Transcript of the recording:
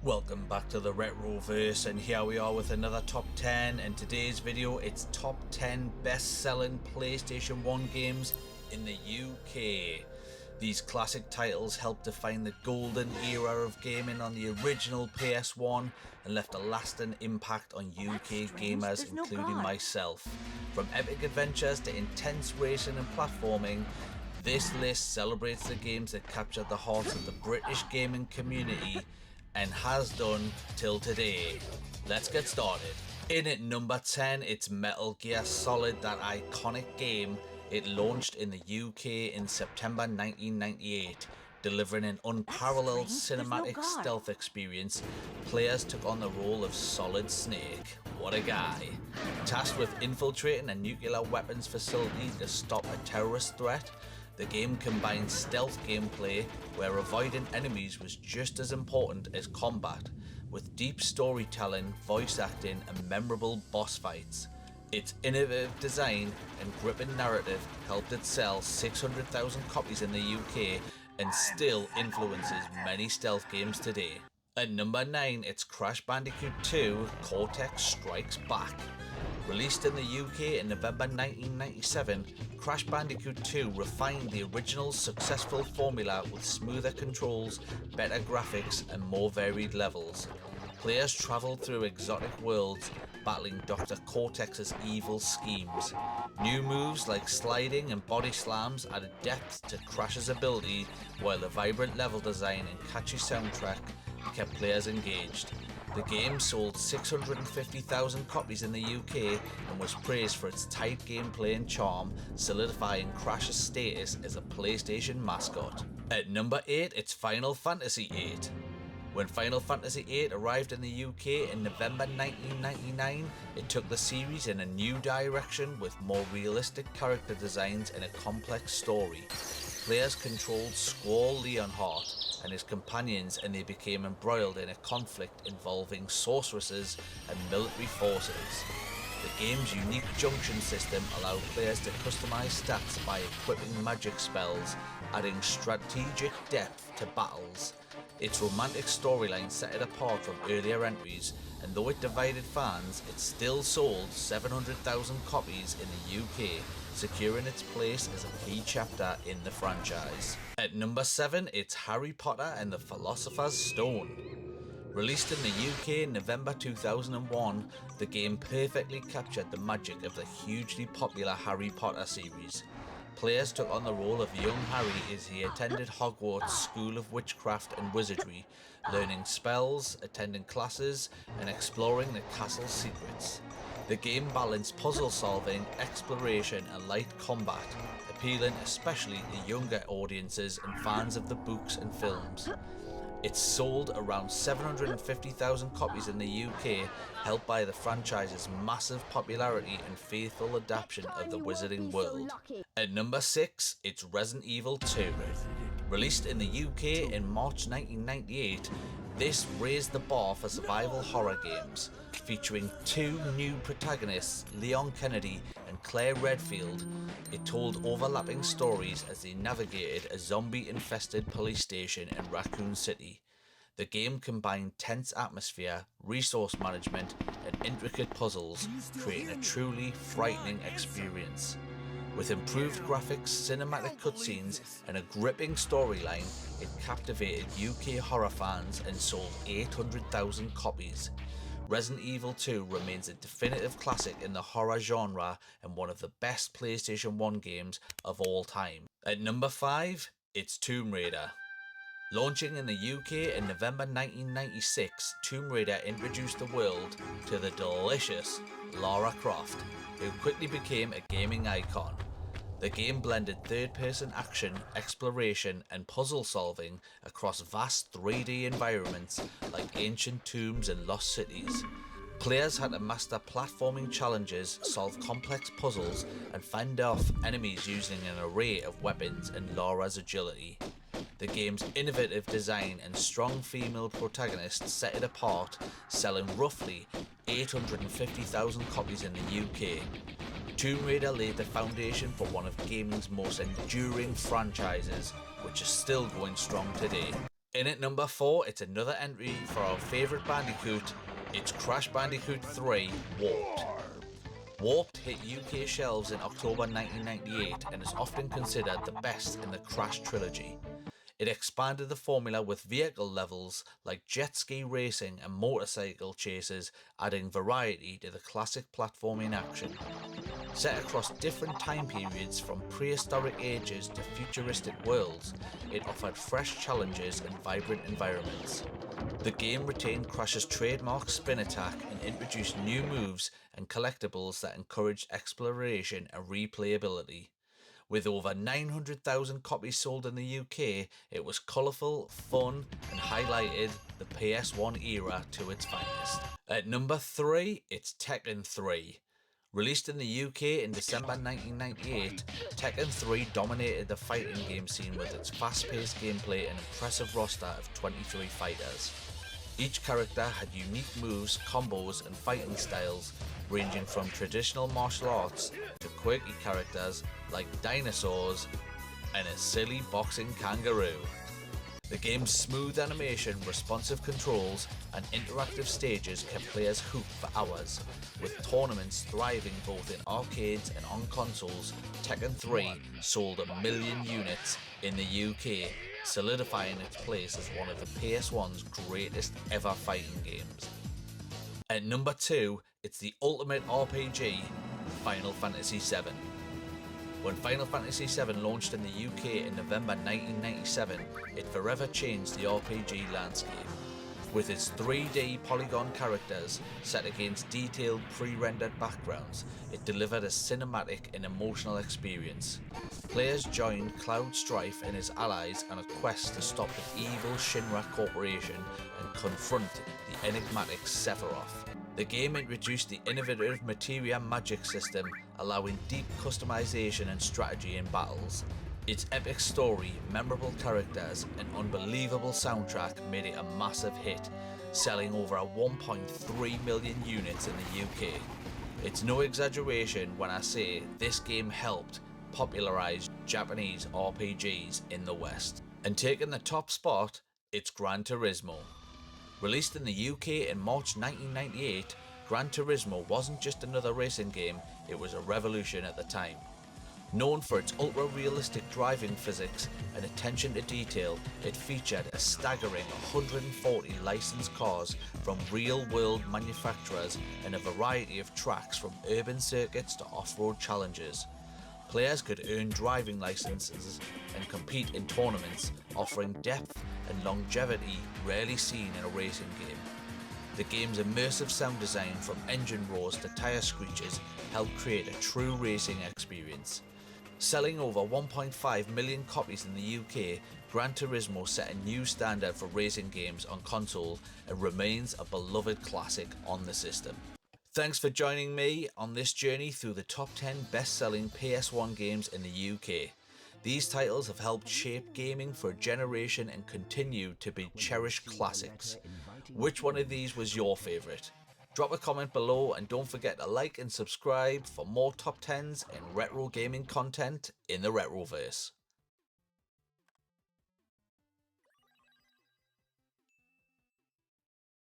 Welcome back to the RetroVerse, and here we are with another top 10. In today's video it's top 10 best selling PlayStation 1 games in the UK. These classic titles helped define the golden era of gaming on the original PS1 and left a lasting impact on UK gamers, including myself. From epic adventures to intense racing and platforming, this list celebrates the games that captured the hearts of the British gaming community and has done till today. Let's get started. In at number 10, it's Metal Gear Solid, that iconic game. It launched in the UK in September 1998, delivering an unparalleled cinematic stealth experience. Players took on the role of Solid Snake. What a guy. Tasked with infiltrating a nuclear weapons facility to stop a terrorist threat, the game combined stealth gameplay where avoiding enemies was just as important as combat, with deep storytelling, voice acting and memorable boss fights. Its innovative design and gripping narrative helped it sell 600,000 copies in the UK and still influences many stealth games today. At number 9, it's Crash Bandicoot 2 Cortex Strikes Back. Released in the UK in November 1997, Crash Bandicoot 2 refined the original's successful formula with smoother controls, better graphics and more varied levels. Players travelled through exotic worlds, battling Dr. Cortex's evil schemes. New moves like sliding and body slams added depth to Crash's ability, while the vibrant level design and catchy soundtrack kept players engaged. The game sold 650,000 copies in the UK and was praised for its tight gameplay and charm, solidifying Crash's status as a PlayStation mascot. At number 8, it's Final Fantasy VIII. When Final Fantasy VIII arrived in the UK in November 1999, it took the series in a new direction with more realistic character designs and a complex story. Players controlled Squall Leonhardt and his companions, and they became embroiled in a conflict involving sorceresses and military forces. The game's unique junction system allowed players to customize stats by equipping magic spells, adding strategic depth to battles. Its romantic storyline set it apart from earlier entries, and though it divided fans, it still sold 700,000 copies in the UK, securing its place as a key chapter in the franchise. At number 7, it's Harry Potter and the Philosopher's Stone. Released in the UK in November 2001, the game perfectly captured the magic of the hugely popular Harry Potter series. Players took on the role of young Harry as he attended Hogwarts School of Witchcraft and Wizardry, learning spells, attending classes, and exploring the castle's secrets. The game balanced puzzle solving, exploration and light combat, appealing especially to younger audiences and fans of the books and films. It sold around 750,000 copies in the UK, helped by the franchise's massive popularity and faithful adaptation of the Wizarding World. At number 6, it's Resident Evil 2. Released in the UK in March 1998, this raised the bar for survival horror games. Featuring two new protagonists, Leon Kennedy and Claire Redfield, it told overlapping stories as they navigated a zombie-infested police station in Raccoon City. The game combined tense atmosphere, resource management, and intricate puzzles, creating a truly frightening experience. With improved graphics, cinematic cutscenes, and a gripping storyline, it captivated UK horror fans and sold 800,000 copies. Resident Evil 2 remains a definitive classic in the horror genre and one of the best PlayStation 1 games of all time. At number 5, it's Tomb Raider. Launching in the UK in November 1996, Tomb Raider introduced the world to the delicious Lara Croft, who quickly became a gaming icon. The game blended third-person action, exploration, and puzzle solving across vast 3D environments like ancient tombs and lost cities. Players had to master platforming challenges, solve complex puzzles, and fend off enemies using an array of weapons and Lara's agility. The game's innovative design and strong female protagonists set it apart, selling roughly 850,000 copies in the UK. Tomb Raider laid the foundation for one of gaming's most enduring franchises, which is still going strong today. In at number 4, it's another entry for our favourite Bandicoot. It's Crash Bandicoot 3 Warped. Warped hit UK shelves in October 1998 and is often considered the best in the Crash trilogy. It expanded the formula with vehicle levels like jet ski racing and motorcycle chases, adding variety to the classic platforming action. Set across different time periods from prehistoric ages to futuristic worlds, it offered fresh challenges and vibrant environments. The game retained Crash's trademark spin attack and introduced new moves and collectibles that encouraged exploration and replayability. With over 900,000 copies sold in the UK, it was colourful, fun, and highlighted the PS1 era to its finest. At number 3, it's Tekken 3. Released in the UK in December 1998, Tekken 3 dominated the fighting game scene with its fast-paced gameplay and impressive roster of 23 fighters. Each character had unique moves, combos, and fighting styles, ranging from traditional martial arts to quirky characters like dinosaurs and a silly boxing kangaroo. The game's smooth animation, responsive controls, and interactive stages kept players hooked for hours. With tournaments thriving both in arcades and on consoles, Tekken 3 sold 1 million units in the UK, solidifying its place as one of the PS1's greatest ever fighting games. At number 2, it's the ultimate RPG, Final Fantasy VII. When Final Fantasy VII launched in the UK in November 1997, it forever changed the RPG landscape. With its 3D polygon characters set against detailed pre-rendered backgrounds, it delivered a cinematic and emotional experience. Players joined Cloud Strife and his allies on a quest to stop the evil Shinra Corporation and confront the enigmatic Sephiroth. The game introduced the innovative materia magic system, allowing deep customization and strategy in battles. Its epic story, memorable characters, and unbelievable soundtrack made it a massive hit, selling over 1.3 million units in the UK. It's no exaggeration when I say this game helped popularize Japanese RPGs in the West. And taking the top spot, it's Gran Turismo. Released in the UK in March 1998, Gran Turismo wasn't just another racing game, it was a revolution at the time. Known for its ultra-realistic driving physics and attention to detail, it featured a staggering 140 licensed cars from real-world manufacturers and a variety of tracks from urban circuits to off-road challenges. Players could earn driving licenses and compete in tournaments, offering depth and longevity rarely seen in a racing game. The game's immersive sound design, from engine roars to tyre screeches, helped create a true racing experience. Selling over 1.5 million copies in the UK, Gran Turismo set a new standard for racing games on console and remains a beloved classic on the system. Thanks for joining me on this journey through the top 10 best-selling PS1 games in the UK. These titles have helped shape gaming for a generation and continue to be cherished classics. Which one of these was your favourite? Drop a comment below and don't forget to like and subscribe for more top 10s and retro gaming content in the RetroVerse.